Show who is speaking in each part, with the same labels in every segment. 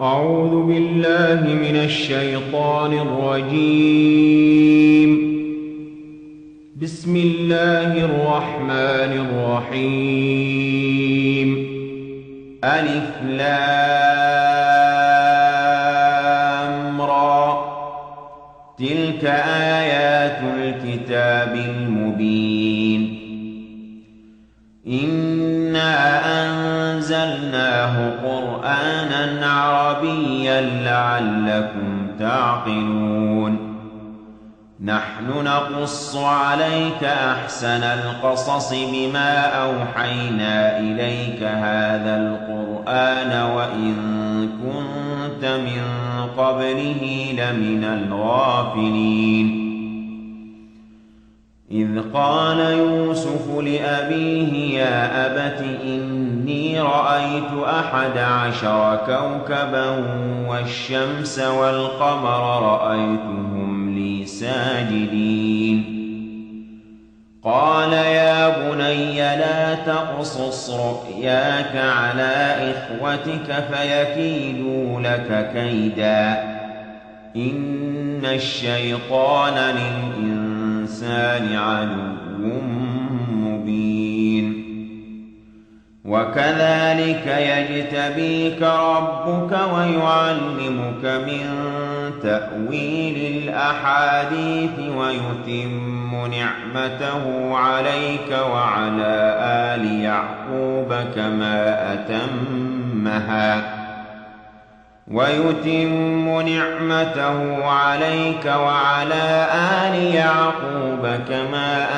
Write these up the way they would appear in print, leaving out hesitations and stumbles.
Speaker 1: أعوذ بالله من الشيطان الرجيم. بسم الله الرحمن الرحيم. ألف لام را، تلك آيات الكتاب المبين. إنا أنزلناه قرآنا عربيا لعلكم تعقلون. نحن نقص عليك أحسن القصص بما أوحينا إليك هذا القرآن وإن كنت من قبله لمن الغافلين. إذ قال يوسف لأبيه يا أبت إني رأيت 11 كوكبا والشمس والقمر رأيتهم لي ساجدين. قال يا بني لا تقصص رؤياك على إخوتك فيكيدوا لك كيدا، إن الشيطان للإنسان عدو مبين. وكذلك يجتبيك ربك ويعلمك من تأويل الأحاديث ويتم نعمته عليك وعلى آل يعقوب كما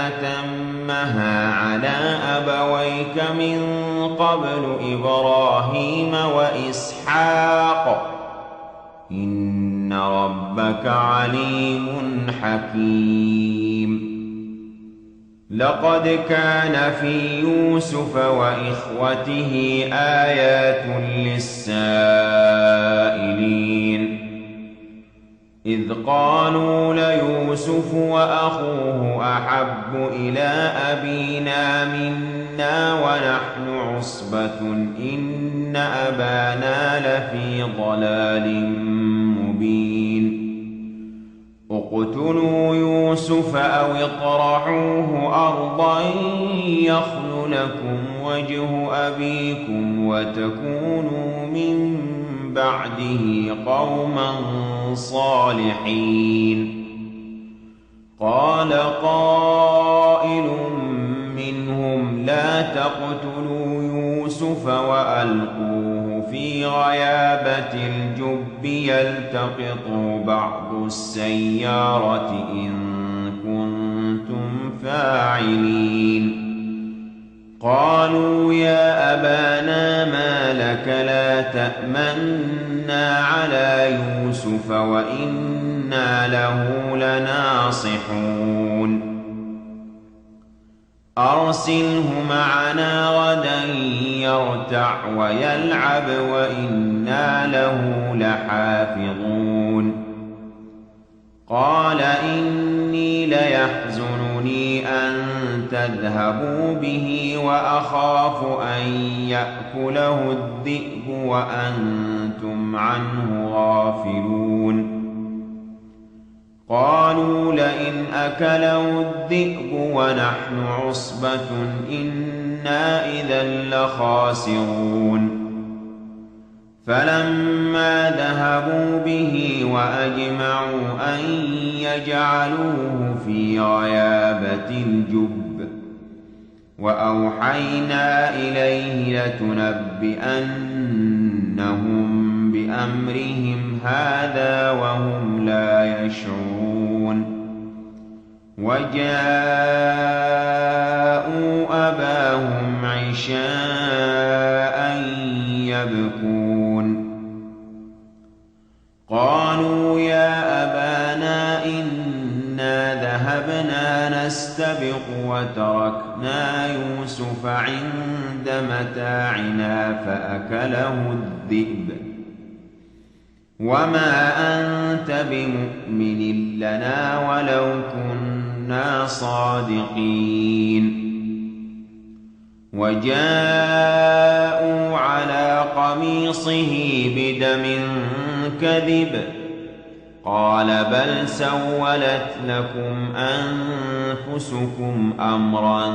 Speaker 1: أتمها على أبويك من قبل إبراهيم وإسحاق، إن ربك عليم حكيم. لقد كان في يوسف وإخوته آيات للسائلين، إذ قالوا ليوسف وأخوه أحب إلى أبينا منا ونحن عصبة إن أبانا لفي ضلال مبين. اقتلوا يوسف أو اطرحوه أرضا يخل لكم وجه أبيكم وتكونوا من بعده قوما صالحين. قال قائل منهم لا تقتلوا يوسف وألقوه في غيابة الجب يلتقطه بعض السيارة إن كنتم فاعلين. قالوا يا أبانا ما لك لا تأمنا على يوسف وإنا له لناصحون. أرسله معنا غدا يرتع ويلعب وإنا له لحافظون. قال إني ليحزنني أن تذهبوا به وأخاف أن يأكله الذئب وأنتم عنه غافلون. قالوا لئن أكله الذئب ونحن عصبة إنا إذا لخاسرون. فلما ذهبوا به وأجمعوا أن يجعلوه في غيابة الجب وأوحينا إليه لتنبئنهم بأمرهم هذا وهم لا يشعرون. وجاءوا أباهم عشاء يبكون. قالوا يا أبانا إنا ذهبنا نستبق وتركنا يوسف عند متاعنا فأكله الذئب وما أنت بمؤمن لنا ولو كنا صادقين. وجاءوا على قميصه بدم كذب قال بل سولت لكم أنفسكم أمرا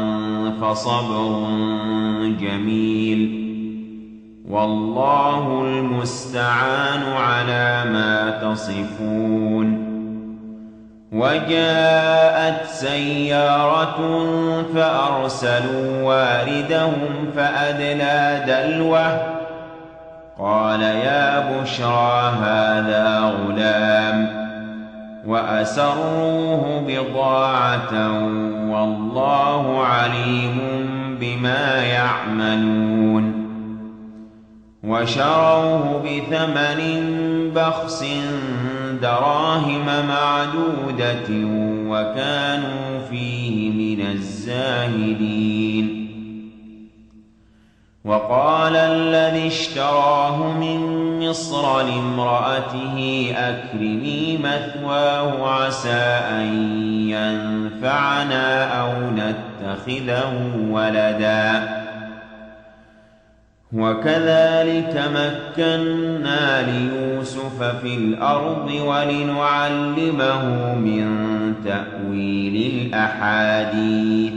Speaker 1: فصبر جميل والله المستعان على ما تصفون. وجاءت سيارة فأرسلوا واردهم فأدلى دلوه قال يا بشرى هذا غلام وأسروه بضاعة والله عليم بما يعملون. وشروه بثمن بخس دراهم معدودة وكانوا فيه من الزاهدين. وقال الذي اشتراه من مصر لامرأته أكرمي مثواه عسى أن ينفعنا أو نتخذه ولدا وكذلك مكنا ليوسف في الأرض ولنعلمه من تأويل الأحاديث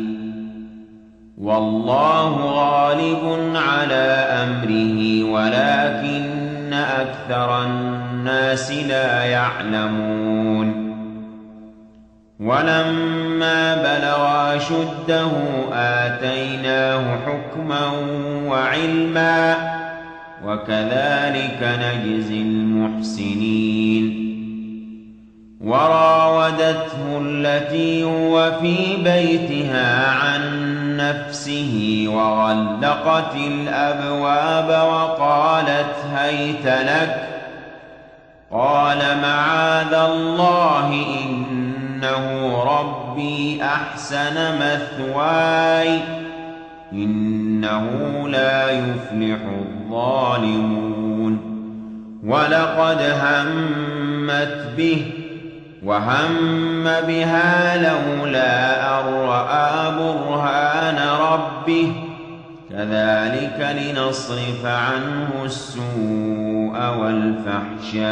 Speaker 1: والله غالب على أمره ولكن أكثر الناس لا يعلمون. ولما بلغ أشده آتيناه حكما وعلما وكذلك نجزي المحسنين. وراودته التي هو في بيتها عن نفسه وغلقت الأبواب وقالت هيت لك قال معاذ الله إنه ربي أحسن مثواي إنه لا يفلح الظالمون. ولقد همت به وهم بها لولا أن رأى برهان ربه كذلك لنصرف عنه السوء والفحشاء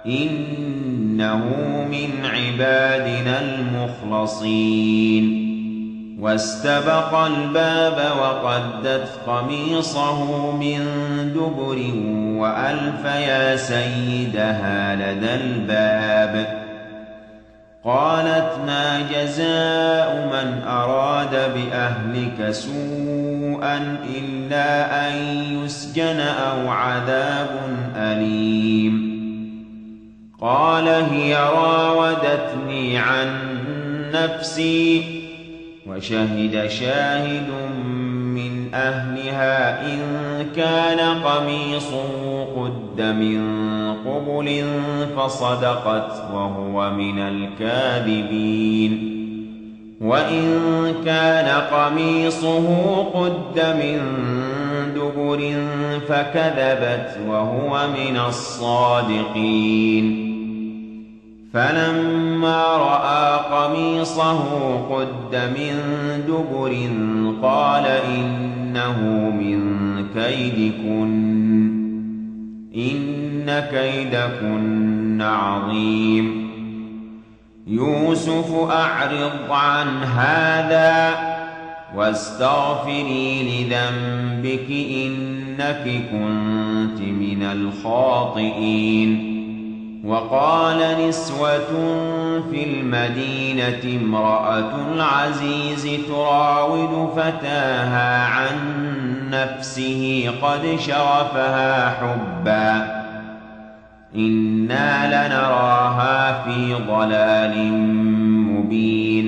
Speaker 1: إنه من عبادنا المخلصين. واستبق الباب وقدت قميصه من دبر وألف يا سيدها لدى الباب قالت ما جزاء من أراد بأهلك سوءا إلا أن يسجن أو عذاب أليم. قال هي راودتني عن نفسي وشهد شاهد من أهلها إن كان قميصه قد من قبل فصدقت وهو من الكاذبين وإن كان قميصه قد من دبر فكذبت وهو من الصادقين. فلما رأى قميصه قد من دبر قال إنه من كيدكن إن كيدكن عظيم. يوسف أعرض عن هذا واستغفري لذنبك إنك كنت من الخاطئين. وقال نسوة في المدينة امرأة العزيز تراود فتاها عن نفسه قد شغفها حبا إنا لنراها في ضلال مبين.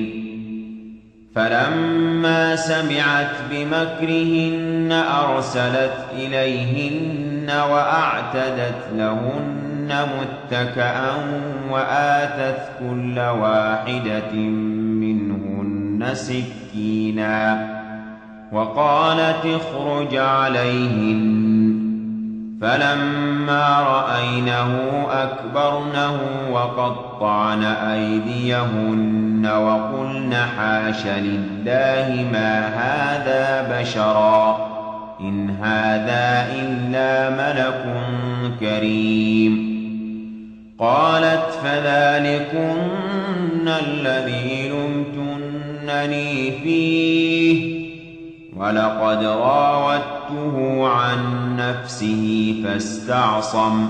Speaker 1: فلما سمعت بمكرهن أرسلت إليهن وأعتدت لهن متكئا وآتت كل واحدة منهن سكينا وقالت اخرج عليهن فلما رأينه أكبرنه وقطعن أيديهن وقلن حاش لله ما هذا بشرا إن هذا إلا ملك كريم. قالت فذلكن الذي لمتنني فيه ولقد راودته عن نفسه فاستعصم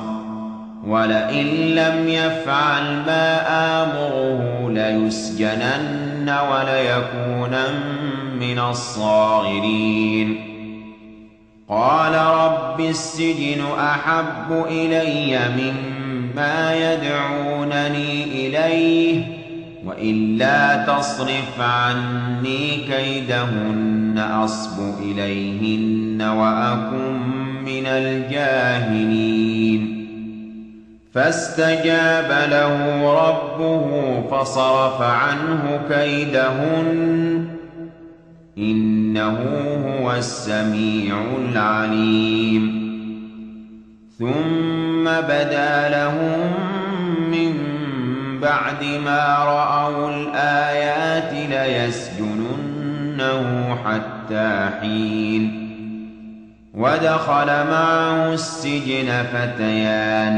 Speaker 1: ولئن لم يفعل ما آمره ليسجنن وليكونا من الصاغرين. قال رب السجن أحب إلي مما يدعونني إليه وإلا تصرف عني كيدهن أصب إليهن وأكن من الجاهلين. فاستجاب له ربه فصرف عنه كيدهن إنه هو السميع العليم. ثم بدا لهم من بعد ما رأوا الآيات ليسجننه حتى حين. ودخل معه السجن فتيان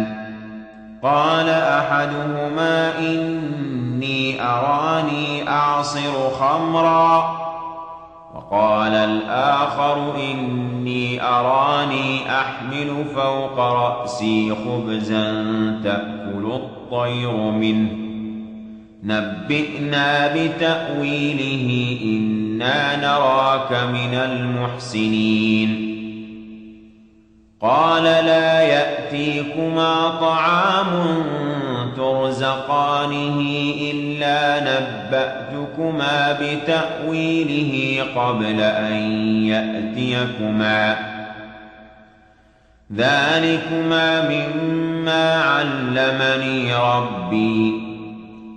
Speaker 1: قال أحدهما إني أراني أعصر خمرا وقال الآخر إني أراني أحمل فوق رأسي خبزا تأكل الطير منه نبئنا بتأويله إنا نراك من المحسنين. قال لا يأتيكما طعام ترزقانه إلا نبأتكما بتأويله قبل أن يأتيكما ذلكما مما علمني ربي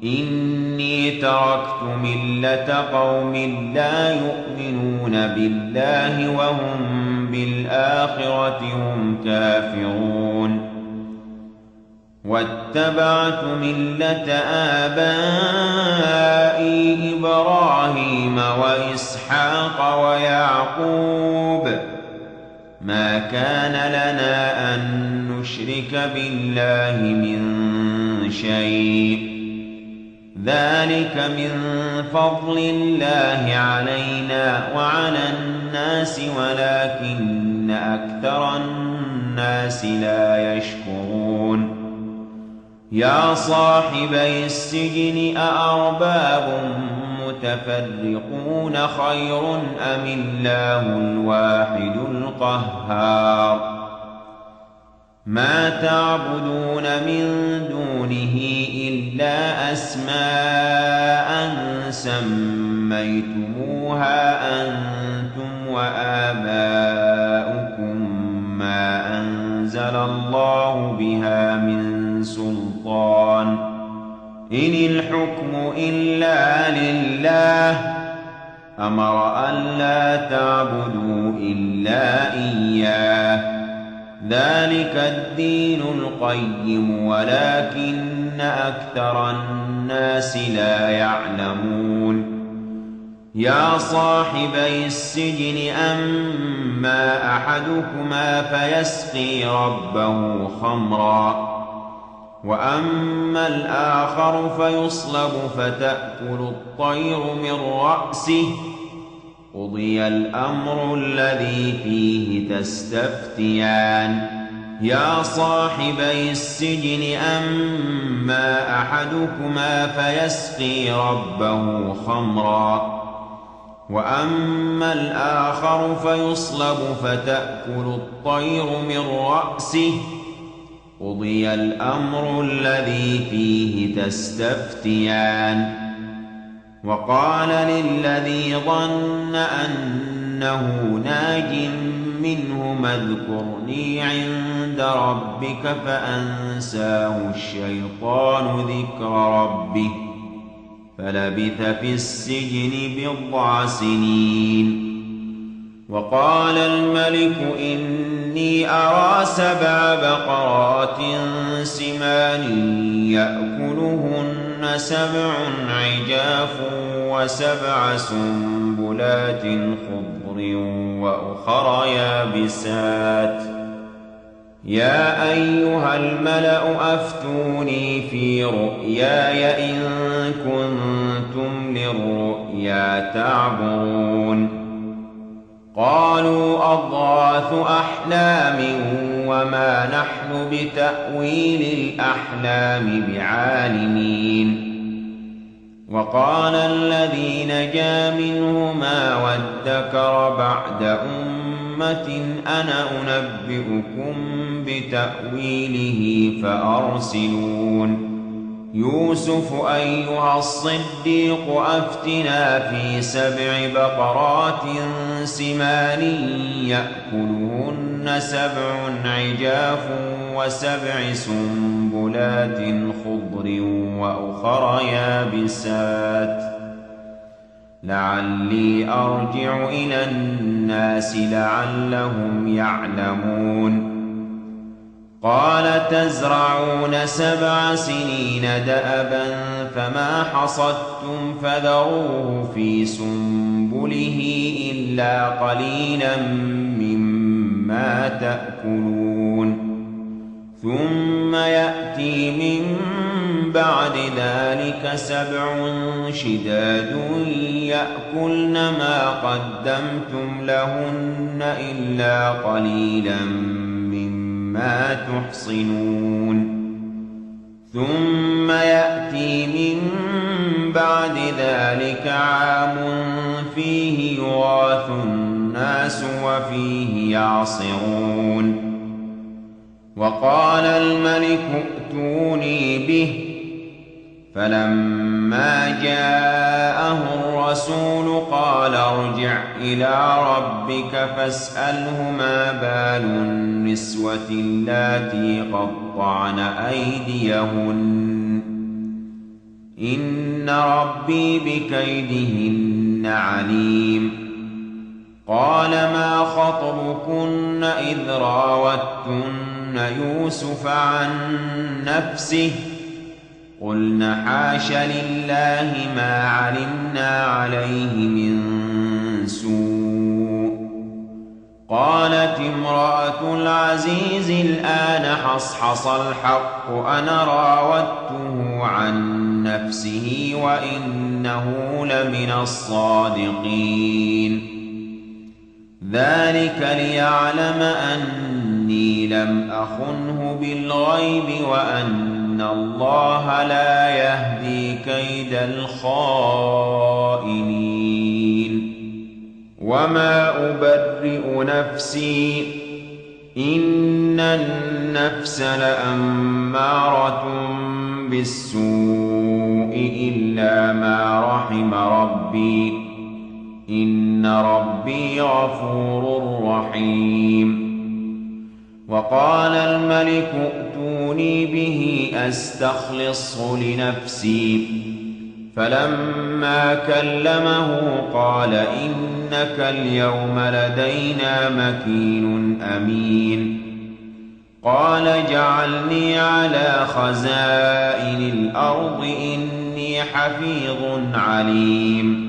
Speaker 1: إني تركت ملة قوم لا يؤمنون بالله وهم بالآخرة هم كافرون واتبعت ملة آبائي إبراهيم وإسحاق ويعقوب ما كان لنا أن نشرك بالله من شيء ذلك من فضل الله علينا وعلى الناس ولكن أكثر الناس لا يشكرون. يا صاحبي السجن أأرباب متفرقون خير أم الله الواحد القهار ما تعبدون من دونه إلا أسماء سميتموها أنتم وآباؤكم ما أنزل الله بها من سلطان إن الحكم إلا لله أمر ألا تعبدوا إلا إياه ذلك الدين القيم ولكن أكثر الناس لا يعلمون. يا صاحبي السجن أما أحدكما فيسقي ربه خمرا وأما الآخر فيصلب فتأكل الطير من رأسه قضي الأمر الذي فيه تستفتيان. يا صاحبي السجن أما أحدكما فيسقي ربه خمرا وأما الآخر فيصلب فتأكل الطير من رأسه قضي الأمر الذي فيه تستفتيان. وقال للذي ظن أنه ناج منهما اذكرني عند ربك فأنساه الشيطان ذكر ربه فلبث في السجن بضع سنين. وقال الملك إني إني أرى 7 بقرات سمان يأكلهن 7 عجاف و7 سنبلات خضر وأخر يابسات يا أيها الملأ أفتوني في رؤياي إن كنتم للرؤيا تعبرون قالوا أضغاث أحلام وما نحن بتأويل الأحلام بعالمين وقال الذي نجا منهما وادكر بعد أمة أنا أنبئكم بتأويله فأرسلون يوسف أيها الصديق أفتنا في 7 بقرات سمان يأكلهن 7 عجاف و7 سنبلات خضر وأخر يابسات لعلي أرجع إلى الناس لعلهم يعلمون قال تزرعون 7 سنين دأبا فما حصدتم فذروه في سنبله إلا قليلا مما تأكلون ثم يأتي من بعد ذلك 7 شداد يأكلن ما قدمتم لهن إلا قليلا مما تحصنون ثم يأتي من بعد ذلك عام فيه يغاث الناس وفيه يعصرون وقال الملك ائتوني به فلما جاءه الرسول قال ارجع إلى ربك فاسأله ما بال النسوة اللاتي قطعن أيديهن إن ربي بكيدهن عليم قال ما خطبكن إذ راوتن يوسف عن نفسه قلن حاش لله ما علمنا عليه من سوء قالت امرأة العزيز الآن حصحص الحق أنا راودته عن نفسه وإنه لمن الصادقين ذلك ليعلم أني لم أخنه بالغيب وأن الله لا يهدي كيد الخائنين وما أبرئ نفسي إن النفس لأمارة بالسوء إلا ما رحم ربي إن ربي غفور رحيم وقال الملك ائتوني به أستخلصه لنفسي فلما كلمه قال إنك اليوم لدينا مكين أمين قال اجعلني على خزائن الأرض إني حفيظ عليم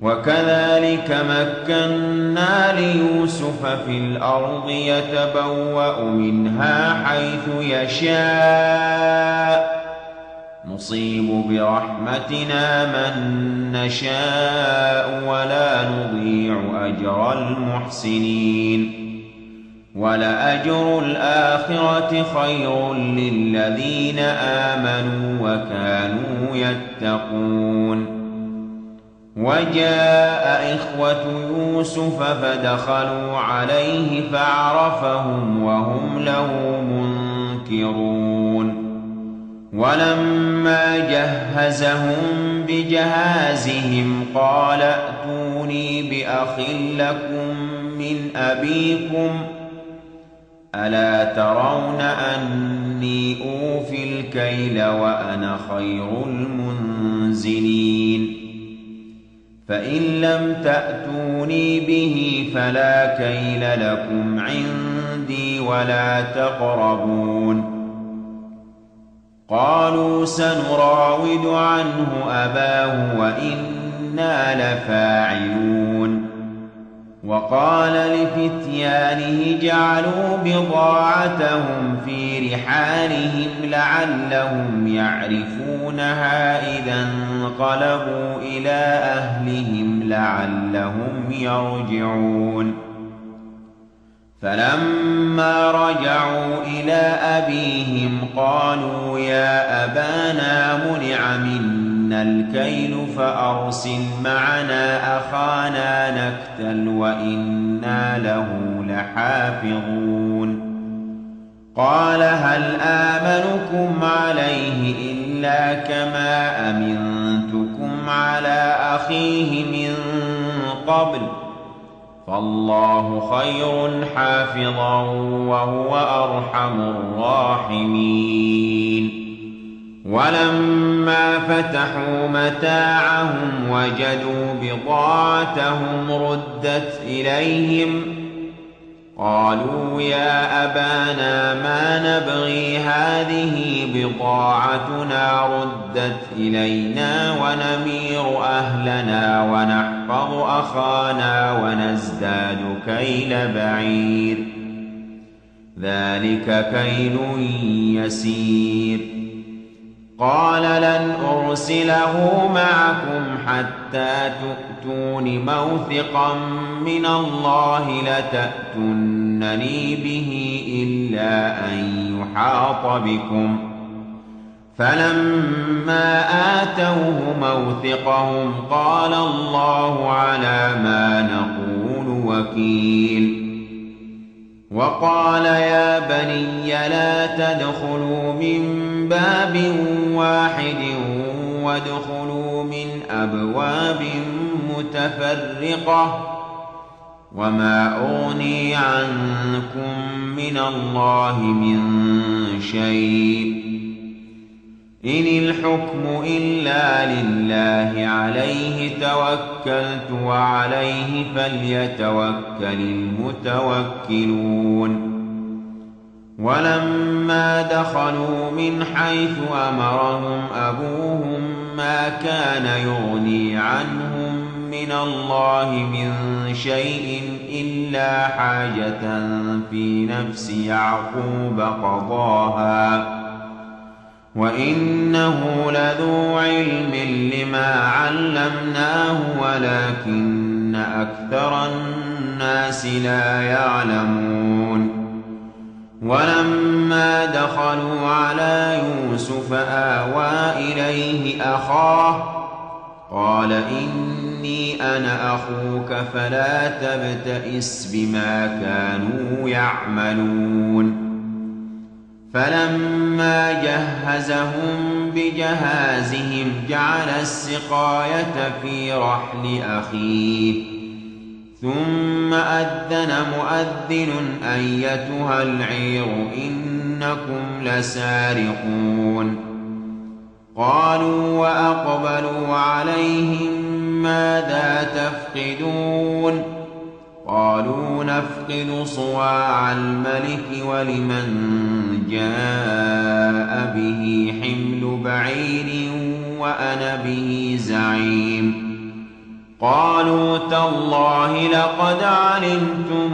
Speaker 1: وكذلك مكنا ليوسف في الأرض يتبوأ منها حيث يشاء نصيب برحمتنا من نشاء ولا نضيع أجر المحسنين ولأجر الآخرة خير للذين آمنوا وكانوا يتقون وجاء إخوة يوسف فدخلوا عليه فعرفهم وهم له منكرون ولما جهزهم بجهازهم قال ائتوني بأخ لكم من أبيكم ألا ترون أني أوفي الكيل وأنا خير المنزلين فإن لم تأتوني به فلا كيل لكم عندي ولا تقربون. قالوا سنراود عنه أباه وإنا لفاعلون. وقال لفتيانه جعلوا بضاعتهم في رحالهم لعلهم يعرفونها إذا انقلبوا إلى أهلهم لعلهم يرجعون. فلما رجعوا إلى أبيهم قالوا يا أبانا منع منا الكيل فأرسل معنا أخانا نكتل وإنا له لحافظون. قال هل آمنكم عليه إلا كما أمنتكم على أخيه من قبل فالله خير حافظا وهو أرحم الراحمين. ولما فتحوا متاعهم وجدوا بضاعتهم ردت إليهم قالوا يا أبانا ما نبغي هذه بضاعتنا ردت إلينا ونمير أهلنا ونحفظ أخانا ونزداد كيل بعير ذلك كيل يسير. قال لن أرسله معكم حتى تؤتون موثقا من الله لتأتونني به إلا أن يحاط بكم. فلما آتوه موثقهم قال الله على ما نقول وكيل. وقال يا بني لا تدخلوا من باب واحد وادخلوا من أبواب متفرقة وما أغني عنكم من الله من شيء إن الحكم إلا لله عليه توكلت وعليه فليتوكل المتوكلون. ولما دخلوا من حيث أمرهم أبوهم ما كان يغني عنهم من الله من شيء إلا حاجة في نفس يعقوب قضاها وإنه لذو علم لما علمناه ولكن أكثر الناس لا يعلمون. ولما دخلوا على يوسف آوى إليه أخاه قال إني أنا أخوك فلا تبتئس بما كانوا يعملون. فلما جهزهم بجهازهم جعل السقاية في رحل أخيه ثم أذن مؤذن أيتها العير إنكم لسارقون. قالوا وأقبلوا عليهم ماذا تفقدون قالوا نفقد صواع الملك ولمن جاء به حمل بعير وأنا به زعيم. قالوا تالله لقد علمتم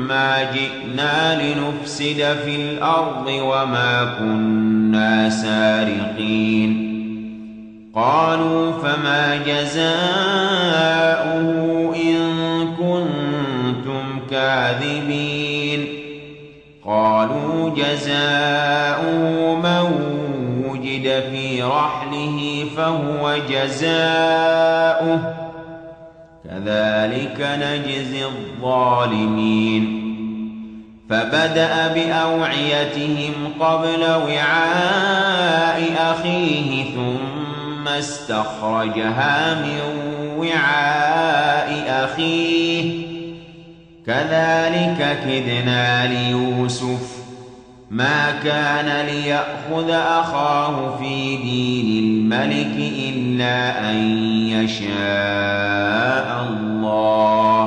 Speaker 1: ما جئنا لنفسد في الأرض وما كنا سارقين. قالوا فما جزاؤه إن كنتم كاذبين. قالوا جزاؤه من وجد في رحله فهو جزاؤه كذلك نجزي الظالمين. فبدأ بأوعيتهم قبل وعاء أخيه ثم استخرجها من وعاء أخيه كذلك كدنا ليوسف ما كان ليأخذ أخاه في دين الملك إلا أن يشاء الله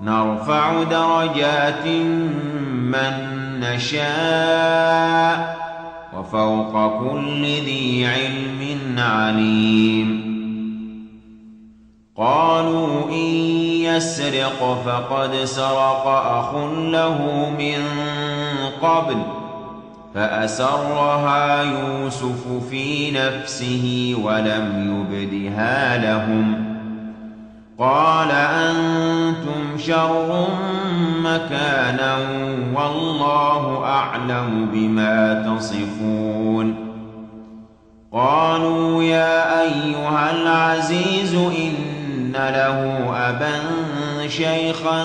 Speaker 1: نرفع درجات من نشاء وفوق كل ذي علم عليم. قالوا إن يسرق فقد سرق أخ له من قبل فأسرها يوسف في نفسه ولم يبدها لهم. قال أنتم شر مكانا والله أعلم بما تصفون. قالوا يا أيها العزيز إن له أبا شيخا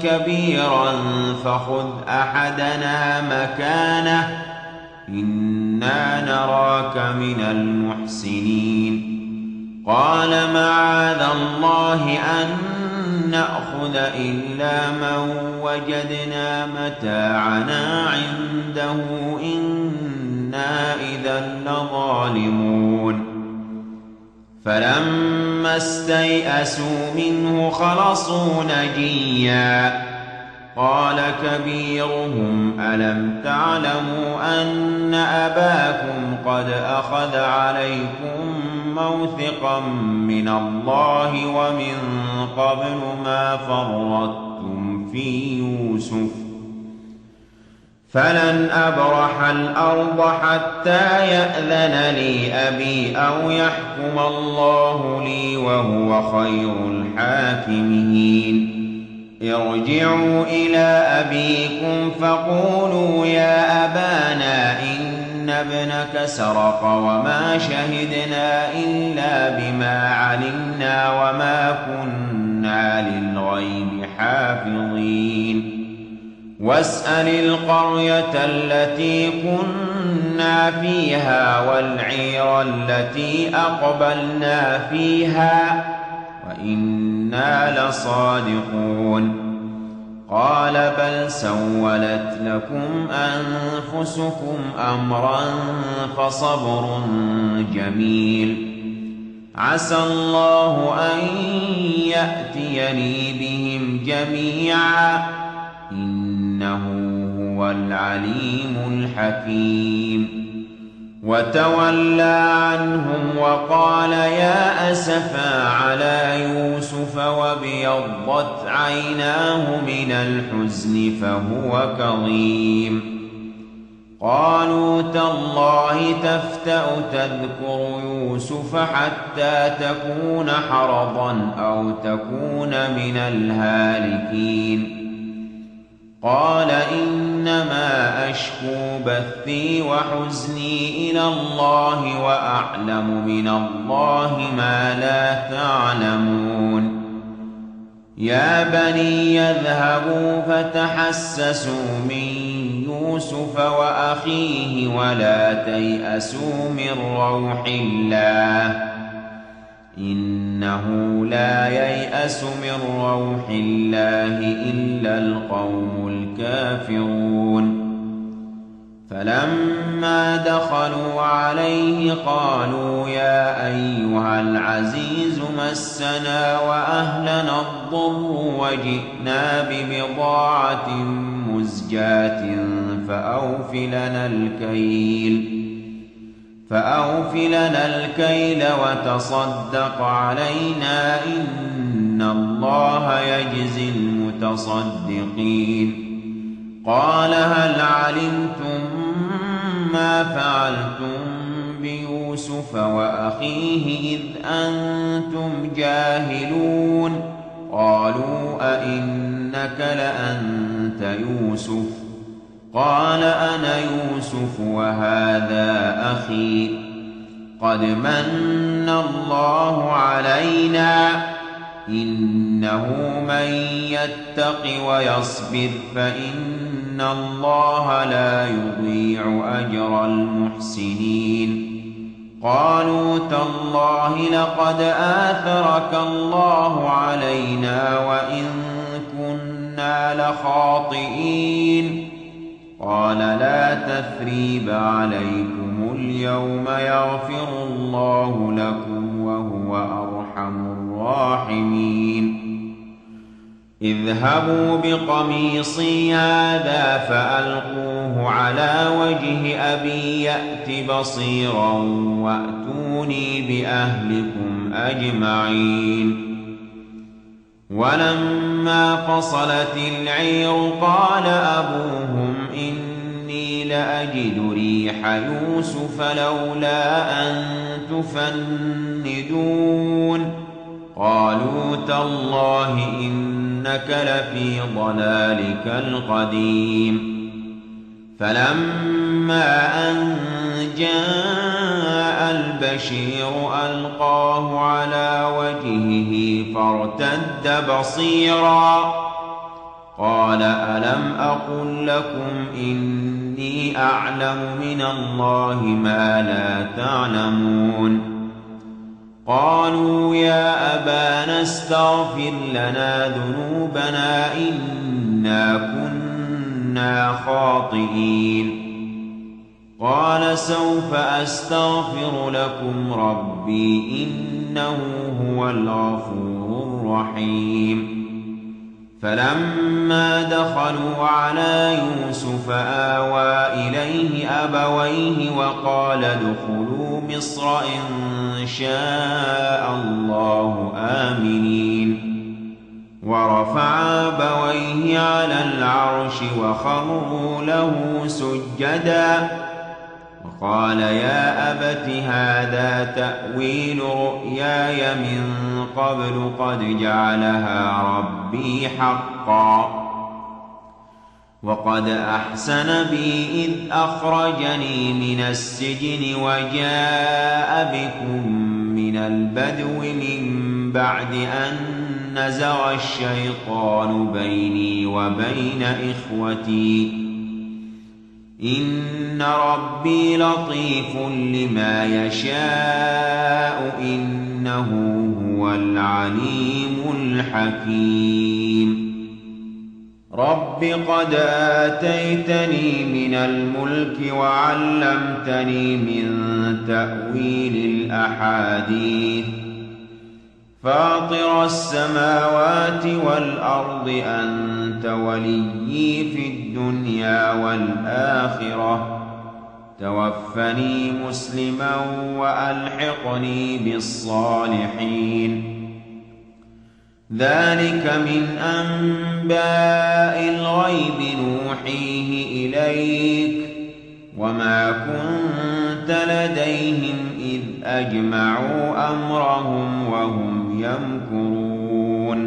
Speaker 1: كبيرا فخذ أحدنا مكانه إنا نراك من المحسنين. قال معاذ الله أن نأخذ إلا من وجدنا متاعنا عنده إنا إذا لظالمون. فلما استيئسوا منه خلصوا نجيا. قال كبيرهم ألم تعلموا أن أباكم قد أخذ عليكم موثقا من الله ومن قبل ما فرطتم في يوسف فلن أبرح الأرض حتى يأذن لي أبي أو يحكم الله لي وهو خير الحاكمين. ارجعوا إلى أبيكم فقولوا يا أبانا إن ابنك سرق وما شهدنا إلا بما علمنا وما كنا للغيب حافظين. واسأل القرية التي كنا فيها والعير التي أقبلنا فيها وإنا لصادقون. قال بل سولت لكم أنفسكم أمرا فصبر جميل عسى الله أن يأتيني بهم جميعا إنه هو العليم الحكيم. وتولى عنهم وقال يا أسفا على يوسف وابيضت عيناه من الحزن فهو كظيم. قالوا تالله تفتأ تذكر يوسف حتى تكون حرضا أو تكون من الهالكين. قال إنما أشكو بثي وحزني إلى الله وأعلم من الله ما لا تعلمون. يا بني يذهبوا فتحسسوا من يوسف وأخيه ولا تيأسوا من روح الله إنه لا ييأس من روح الله إلا القوم الكافرون. فلما دخلوا عليه قالوا يا أيها العزيز مسنا وأهلنا الضر وجئنا ببضاعة مزجاة فأوف لنا الكيل وتصدق علينا إن الله يجزي المتصدقين. قال هل علمتم ما فعلتم بيوسف وأخيه إذ أنتم جاهلون؟ قالوا أئنك لأنت يوسف؟ قال أنا يوسف وهذا أخي قد من الله علينا إنه من يتق ويصبر فإن الله لا يضيع أجر المحسنين. قالوا تالله لقد آثرك الله علينا وإن كنا لخاطئين. قال لا تثريب عليكم اليوم يغفر الله لكم وهو أرحم الراحمين. اذهبوا بقميصي هذا فألقوه على وجه أبي يأت بصيرا وأتوني بأهلكم أجمعين. ولما فصلت العير قال أبوهم إني لأجد ريح يوسف لولا أن تفندون. قالوا تالله إنك لفي ضلالك القديم. فلما أن جاء البشير ألقاه على وجهه فارتد بصيرا قال ألم أقل لكم إني أعلم من الله ما لا تعلمون. قالوا يا أبانا استغفر لنا ذنوبنا إنا كنا خاطئين. قال سوف أستغفر لكم ربي إنه هو الغفور الرحيم. فلما دخلوا على يوسف آوى إليه أبويه وقال ادخلوا مصر إن شاء الله آمنين. ورفع أبويه على العرش وخروا له سجدا وقال يا أبت هذا تأويل رؤياي من قبل قد جعلها ربي حقا وقد أحسن بي إذ أخرجني من السجن وجاء بكم من البدو من بعد أن نزغ الشيطان بيني وبين إخوتي إن ربي لطيف لما يشاء إنه هو العليم الحكيم. رب قد آتيتني من الملك وعلمتني من تأويل الأحاديث فاطر السماوات والأرض أنت وليي في الدنيا والآخرة توفني مسلما وألحقني بالصالحين. ذلك من أنباء الغيب نوحيه إليك وما كنت لديهم إذ أجمعوا أمرهم وهم يمكرون.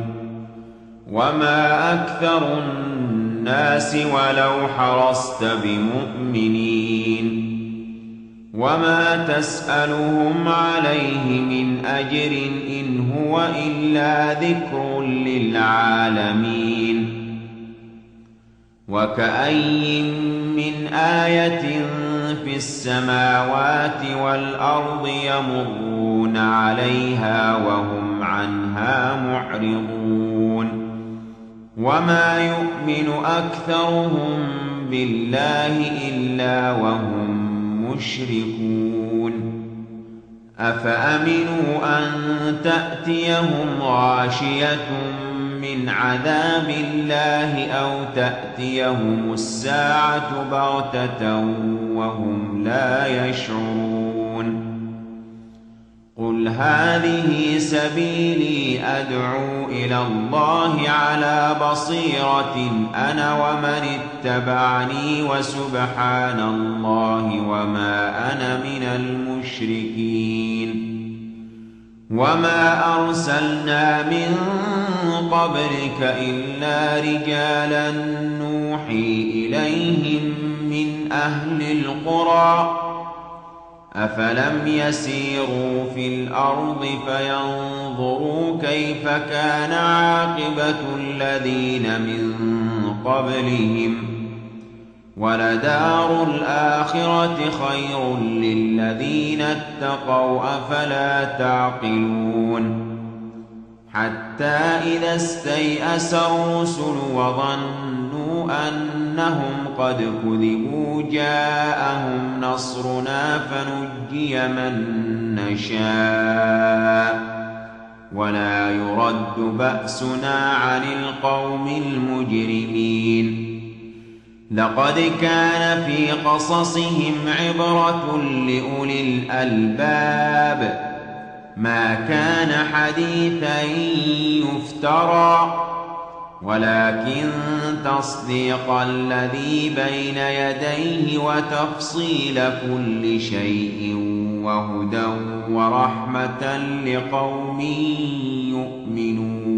Speaker 1: وما أكثر الناس ولو حرصت بمؤمنين وما تسألهم عليه من أجر إن هو إلا ذكر للعالمين. وكأي من آية في السماوات والأرض يمرون عليها وهم عنها معرضون. وما يؤمن أكثرهم بالله إلا وهم مشركون. أفأمنوا أن تأتيهم غاشية من عذاب الله أو تأتيهم الساعة بغتة وهم لا يشعرون. قل هذه سبيلي أدعو إلى الله على بصيرة أنا ومن اتبعني وسبحان الله وما أنا من المشركين. وما أرسلنا من قبلك إلا رجالا نوحي إليهم من أهل القرى أفلم يسيروا في الأرض فينظروا كيف كان عاقبة الذين من قبلهم ولدار الآخرة خير للذين اتقوا أفلا تعقلون. حتى إذا استيأس الرسل وظنوا أنهم قد كذبوا جاءهم نصرنا فنجي من نشاء ولا يرد بأسنا عن القوم المجرمين لقد كان في قصصهم عبرة لأولي الألباب ما كان حديثا يفترى ولكن تصديق الذي بين يديه وتفصيل كل شيء وهدى ورحمة لقوم يؤمنون